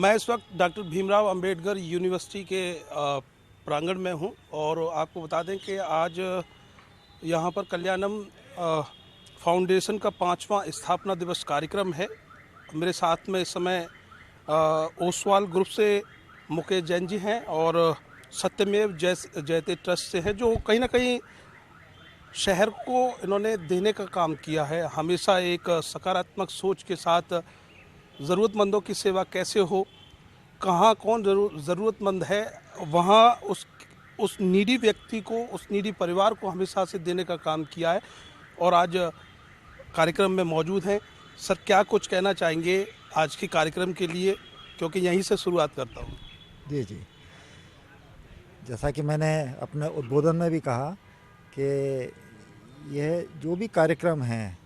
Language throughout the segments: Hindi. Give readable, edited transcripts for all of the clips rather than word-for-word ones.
मैं इस वक्त डॉक्टर भीमराव अंबेडकर यूनिवर्सिटी के प्रांगण में हूं और आपको बता दें कि आज यहां पर कल्याणम फाउंडेशन का 5वां स्थापना दिवस कार्यक्रम है। मेरे साथ में इस समय ओसवाल ग्रुप से मुकेश जैन जी हैं और सत्यमेव जयते ट्रस्ट से हैं, जो कहीं ना कहीं शहर को इन्होंने देने का काम किया है। हमेशा एक सकारात्मक सोच के साथ ज़रूरतमंदों की सेवा कैसे हो, कहाँ कौन ज़रूरतमंद है, वहाँ उस नीडी व्यक्ति को, उस नीडी परिवार को हमेशा से देने का काम किया है और आज कार्यक्रम में मौजूद हैं। सर, क्या कुछ कहना चाहेंगे आज के कार्यक्रम के लिए, क्योंकि यहीं से शुरुआत करता हूँ। जी जी, जैसा कि मैंने अपने उद्बोधन में भी कहा कि यह जो भी कार्यक्रम हैं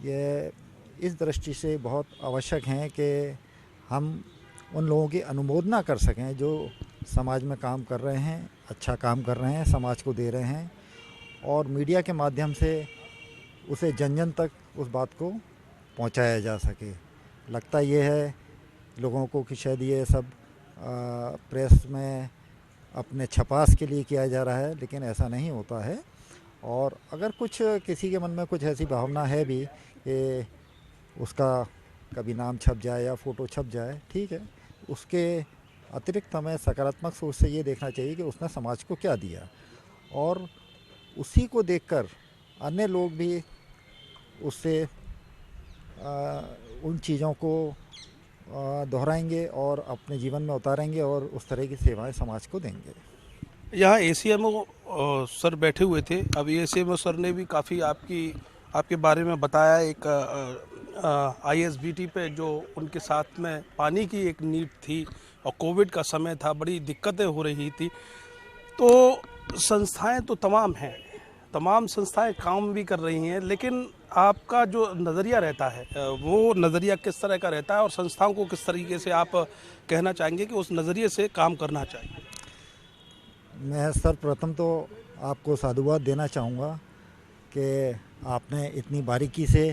ये इस दृष्टि से बहुत आवश्यक हैं कि हम उन लोगों की अनुमोदना कर सकें जो समाज में काम कर रहे हैं, अच्छा काम कर रहे हैं, समाज को दे रहे हैं, और मीडिया के माध्यम से उसे जन जन तक उस बात को पहुंचाया जा सके। लगता ये है लोगों को कि शायद ये सब प्रेस में अपने छपास के लिए किया जा रहा है, लेकिन ऐसा नहीं होता है। और अगर कुछ किसी के मन में कुछ ऐसी भावना है भी कि उसका कभी नाम छप जाए या फ़ोटो छप जाए, ठीक है, उसके अतिरिक्त हमें सकारात्मक सोच से ये देखना चाहिए कि उसने समाज को क्या दिया, और उसी को देखकर अन्य लोग भी उससे उन चीज़ों को दोहराएंगे और अपने जीवन में उतारेंगे और उस तरह की सेवाएं समाज को देंगे। यहाँ एसीएमओ सर बैठे हुए थे। अभी एसीएमओ सर ने भी काफ़ी आपके बारे में बताया। एक आईएसबीटी पे जो उनके साथ में पानी की एक नीड थी और कोविड का समय था, बड़ी दिक्कतें हो रही थी। तो संस्थाएं तो तमाम हैं, तमाम संस्थाएं काम भी कर रही हैं, लेकिन आपका जो नज़रिया रहता है वो नज़रिया किस तरह का रहता है और संस्थाओं को किस तरीके से आप कहना चाहेंगे कि उस नज़रिए से काम करना चाहिए? मैं सर्वप्रथम तो आपको साधुवाद देना चाहूँगा कि आपने इतनी बारीकी से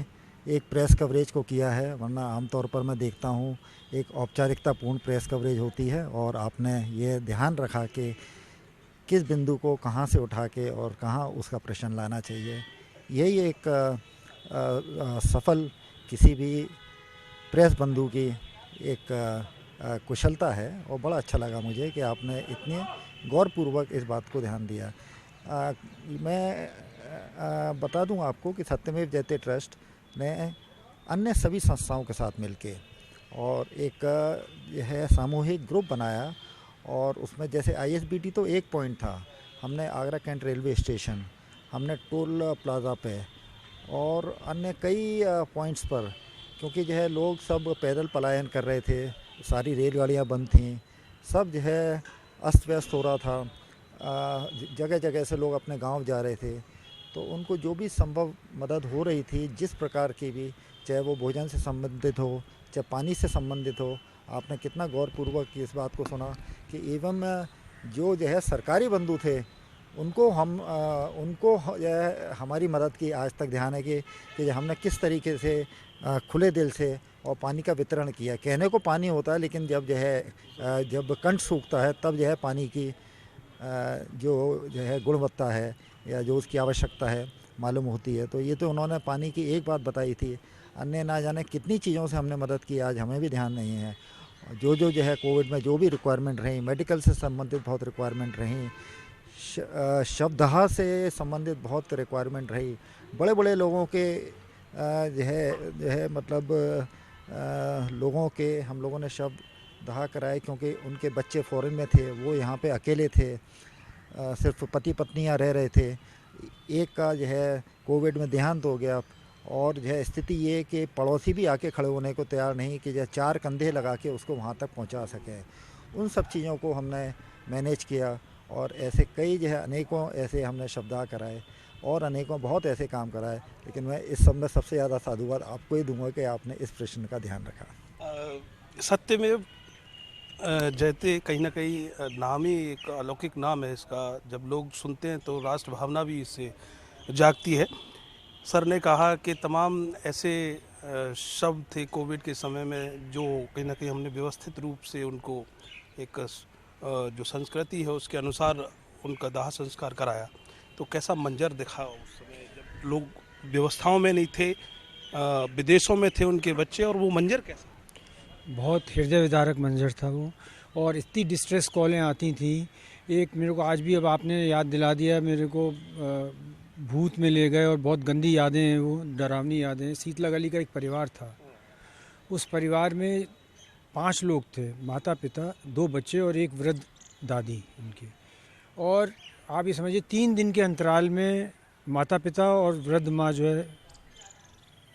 एक प्रेस कवरेज को किया है, वरना आमतौर पर मैं देखता हूँ एक औपचारिकतापूर्ण प्रेस कवरेज होती है, और आपने ये ध्यान रखा कि किस बिंदु को कहाँ से उठा के और कहाँ उसका प्रश्न लाना चाहिए। यही एक सफल किसी भी प्रेस बंधु की एक कुशलता है, और बड़ा अच्छा लगा मुझे कि आपने इतने गौरपूर्वक इस बात को ध्यान दिया। मैं बता दूं आपको कि सत्यमेव जयते ट्रस्ट ने अन्य सभी संस्थाओं के साथ मिलके और एक यह सामूहिक ग्रुप बनाया, और उसमें जैसे आईएसबीटी तो एक पॉइंट था, हमने आगरा कैंट रेलवे स्टेशन, हमने टोल प्लाज़ा पे और अन्य कई पॉइंट्स पर, क्योंकि जो है लोग सब पैदल पलायन कर रहे थे, सारी रेलगाड़ियाँ बंद थीं, सब जो है अस्त व्यस्त हो रहा था, जगह जगह से लोग अपने गांव जा रहे थे, तो उनको जो भी संभव मदद हो रही थी, जिस प्रकार की भी, चाहे वो भोजन से संबंधित हो, चाहे पानी से संबंधित हो, आपने कितना गौरपूर्वक इस बात को सुना कि एवं जो है सरकारी बंधु थे उनको जो है हमारी मदद की आज तक ध्यान है कि हमने किस तरीके से खुले दिल से और पानी का वितरण किया। कहने को पानी होता है, लेकिन जब कंठ सूखता है तब जो है पानी की जो है गुणवत्ता है या जो उसकी आवश्यकता है मालूम होती है। तो ये तो उन्होंने पानी की एक बात बताई थी, अन्य ना जाने कितनी चीज़ों से हमने मदद की, आज हमें भी ध्यान नहीं है। जो है कोविड में जो भी रिक्वायरमेंट रही, मेडिकल से संबंधित बहुत रिक्वायरमेंट रही, शवदाह से संबंधित बहुत रिक्वायरमेंट रही, बड़े बड़े लोगों के जो है मतलब लोगों के हम लोगों ने शवदाह कराए, क्योंकि उनके बच्चे फॉरेन में थे, वो यहाँ पे अकेले थे, सिर्फ पति पत्नियाँ रह रहे थे। एक का जो है कोविड में देहांत हो गया, और जो है स्थिति ये कि पड़ोसी भी आके खड़े होने को तैयार नहीं कि जो 4 कंधे लगा के उसको वहाँ तक पहुँचा सकें। उन सब चीज़ों को हमने मैनेज किया, और ऐसे कई जो है अनेकों ऐसे हमने शवदाह कराए और अनेकों बहुत ऐसे काम कराए, लेकिन मैं इस सब में सबसे ज़्यादा साधुवाद आपको ही दूंगा कि आपने इस प्रश्न का ध्यान रखा। सत्यमेव जयते कहीं ना कहीं नाम ही एक अलौकिक नाम है इसका। जब लोग सुनते हैं तो राष्ट्र भावना भी इससे जागती है। सर ने कहा कि तमाम ऐसे शव थे कोविड के समय में, जो कहीं ना कहीं हमने व्यवस्थित रूप से उनको एक जो संस्कृति है उसके अनुसार उनका दाह संस्कार कराया, तो कैसा मंजर दिखा उस समय जब लोग व्यवस्थाओं में नहीं थे, विदेशों में थे उनके बच्चे, और वो मंजर कैसा? बहुत हृदय विदारक मंजर था वो, और इतनी डिस्ट्रेस कॉलें आती थी। एक मेरे को आज भी, अब आपने याद दिला दिया मेरे को, भूत में ले गए, और बहुत गंदी यादें हैं वो, डरावनी यादें। शीतला गली का एक परिवार था, उस परिवार में 5 लोग थे, माता पिता, 2 बच्चे और एक वृद्ध दादी उनकी। और आप ये समझिए 3 दिन के अंतराल में माता पिता और वृद्ध माँ जो है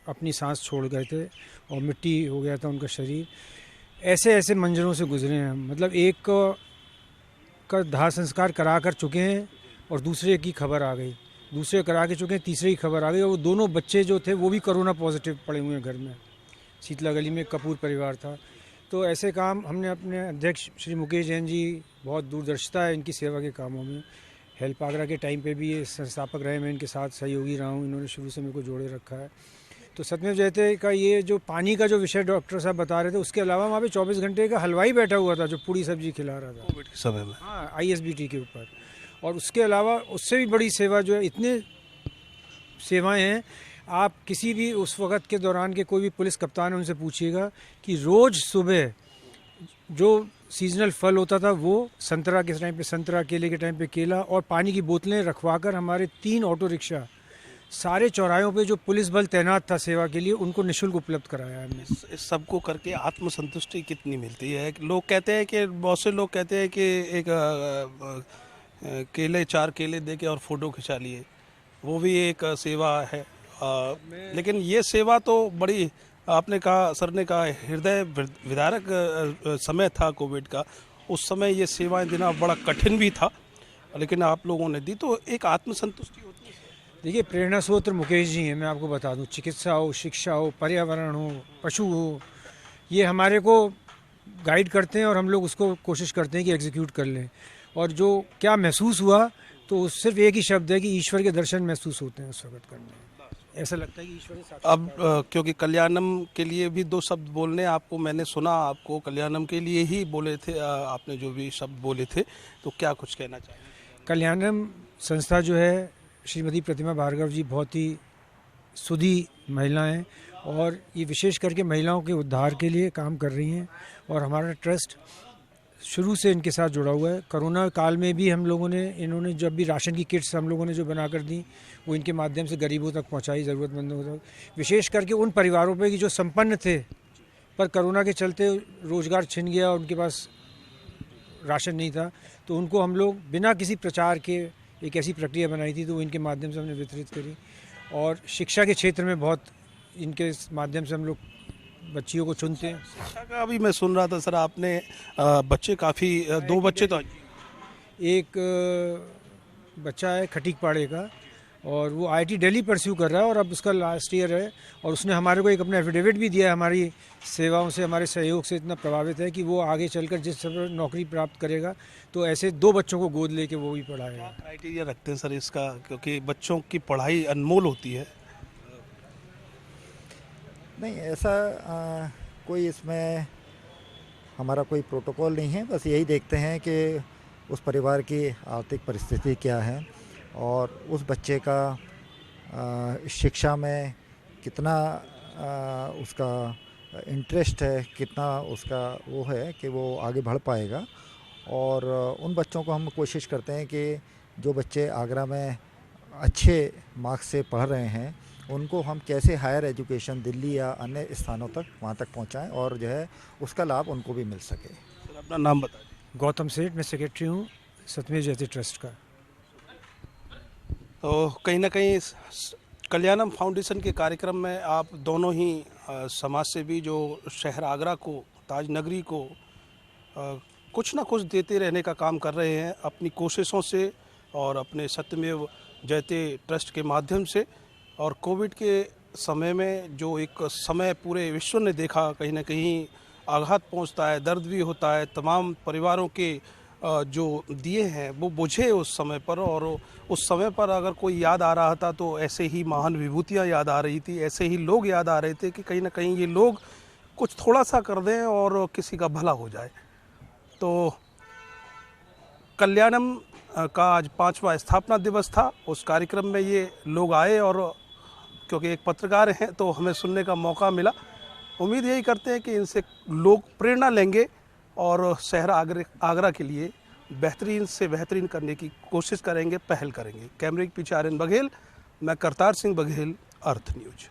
अपनी सांस छोड़ गए थे, और मिट्टी हो गया था उनका शरीर। ऐसे ऐसे मंजरों से गुजरे हैं हम। मतलब एक का दाह संस्कार करा कर चुके हैं और दूसरे की खबर आ गई, दूसरे करा के चुके हैं, तीसरे की खबर आ गई, और वो दोनों बच्चे जो थे वो भी कोरोना पॉजिटिव पड़े हुए हैं घर में। शीतला गली में कपूर परिवार था। तो ऐसे काम हमने अपने अध्यक्ष श्री मुकेश जैन जी, बहुत दूरदर्शिता है इनकी सेवा के कामों में। हेल्प आगरा के टाइम पे भी ये संस्थापक रहे, मैं इनके साथ सहयोगी रहा हूँ, इन्होंने शुरू से मेरे को जोड़े रखा है। तो सत्यमेव जयते का ये जो पानी का जो विषय डॉक्टर साहब बता रहे थे, उसके अलावा वहाँ पे 24 घंटे का हलवाई बैठा हुआ था जो पूड़ी सब्जी खिला रहा था कोविड के समय में। हाँ, ISBT के ऊपर। और उसके अलावा उससे भी बड़ी सेवा जो है, इतने सेवाएं हैं, आप किसी भी उस वक़्त के दौरान के कोई भी पुलिस कप्तान है उनसे पूछिएगा कि रोज़ सुबह जो सीजनल फल होता था वो संतरा के टाइम पे संतरा, केले के टाइम पे केला, और पानी की बोतलें रखवाकर हमारे 3 ऑटो रिक्शा सारे चौराहों पे जो पुलिस बल तैनात था सेवा के लिए, उनको निःशुल्क उपलब्ध कराया है हमने। इस सबको करके आत्मसंतुष्टि कितनी मिलती है? लोग कहते हैं कि, बहुत से लोग कहते हैं कि एक केले 4 केले दे के और फोटो खिंचा लिए, वो भी एक सेवा है। लेकिन ये सेवा तो बड़ी, आपने कहा, सर ने कहा, हृदय विदारक समय था कोविड का। उस समय ये सेवाएं देना बड़ा कठिन भी था, लेकिन आप लोगों ने दी, तो एक आत्मसंतुष्टि होती है। देखिए, प्रेरणा स्रोत मुकेश जी हैं, मैं आपको बता दूं। चिकित्सा हो, शिक्षा हो, पर्यावरण हो, पशु हो, ये हमारे को गाइड करते हैं और हम लोग उसको कोशिश करते हैं कि एग्जीक्यूट कर लें। और जो क्या महसूस हुआ, तो सिर्फ एक ही शब्द है कि ईश्वर के दर्शन महसूस होते हैं उस वक्त करने में। ऐसा लगता है कि ईश्वर के साथ। अब क्योंकि कल्याणम के लिए भी 2 शब्द बोलने आपको मैंने सुना, आपको कल्याणम के लिए ही बोले थे, आपने जो भी शब्द बोले थे, तो क्या कुछ कहना चाहिए? कल्याणम संस्था जो है, श्रीमती प्रतिमा भार्गव जी बहुत ही सुधी महिला हैं, और ये विशेष करके महिलाओं के उद्धार के लिए काम कर रही हैं। और हमारा ट्रस्ट शुरू से इनके साथ जुड़ा हुआ है। कोरोना काल में भी हम लोगों ने, इन्होंने जब भी राशन की किट्स हम लोगों ने जो बना कर दी, वो इनके माध्यम से गरीबों तक पहुंचाई, ज़रूरतमंदों तक, विशेष करके उन परिवारों पे कि जो संपन्न थे पर कोरोना के चलते रोज़गार छिन गया, उनके पास राशन नहीं था, तो उनको हम लोग बिना किसी प्रचार के एक ऐसी प्रक्रिया बनाई थी, तो इनके माध्यम से हमने वितरित करी। और शिक्षा के क्षेत्र में बहुत इनके माध्यम से हम लोग बच्चियों को चुनते हैं। शिक्षा का भी मैं सुन रहा था सर, आपने बच्चे काफ़ी, 2 बच्चे तो, एक बच्चा है खटीक पाड़े का, और वो IIT दिल्ली परस्यू कर रहा है, और अब उसका लास्ट ईयर है। और उसने हमारे को एक अपना एफिडेविट भी दिया है, हमारी सेवाओं से, हमारे सहयोग से इतना प्रभावित है कि वो आगे चलकर जिस समय नौकरी प्राप्त करेगा, तो ऐसे 2 बच्चों को गोद लेके वो भी पढ़ाएगा। क्राइटेरिया रखते हैं सर इसका, क्योंकि बच्चों की पढ़ाई अनमोल होती है? नहीं, ऐसा कोई इसमें हमारा कोई प्रोटोकॉल नहीं है। बस यही देखते हैं कि उस परिवार की आर्थिक परिस्थिति क्या है, और उस बच्चे का शिक्षा में कितना उसका इंटरेस्ट है, कितना उसका वो है कि वो आगे बढ़ पाएगा। और उन बच्चों को हम कोशिश करते हैं कि जो बच्चे आगरा में अच्छे मार्क्स से पढ़ रहे हैं, उनको हम कैसे हायर एजुकेशन दिल्ली या अन्य स्थानों तक वहाँ तक पहुँचाएं, और जो है उसका लाभ उनको भी मिल सके। सर अपना नाम बता दीजिए। गौतम सेठ, मैं सेक्रेटरी हूँ सत्यमेव जयते ट्रस्ट का। तो कहीं ना कहीं कल्याणम फाउंडेशन के कार्यक्रम में आप दोनों ही समाज सेवी जो शहर आगरा को, ताज नगरी को कुछ ना कुछ देते रहने का काम कर रहे हैं अपनी कोशिशों से और अपने सत्यमेव जयते ट्रस्ट के माध्यम से। और कोविड के समय में जो एक समय पूरे विश्व ने देखा, कहीं ना कहीं आघात पहुंचता है, दर्द भी होता है, तमाम परिवारों के जो दिए हैं वो बुझे उस समय पर, और उस समय पर अगर कोई याद आ रहा था तो ऐसे ही महान विभूतियाँ याद आ रही थी, ऐसे ही लोग याद आ रहे थे कि कहीं ना कहीं ये लोग कुछ थोड़ा सा कर दें और किसी का भला हो जाए। तो कल्याणम का आज 5वां स्थापना दिवस था। उस कार्यक्रम में ये लोग आए और क्योंकि एक पत्रकार हैं तो हमें सुनने का मौका मिला। उम्मीद यही करते हैं कि इनसे लोग प्रेरणा लेंगे और शहर आगरा के लिए बेहतरीन से बेहतरीन करने की कोशिश करेंगे, पहल करेंगे। कैमरे के पीछे आर्यन बघेल, मैं करतार सिंह बघेल, अर्थ न्यूज।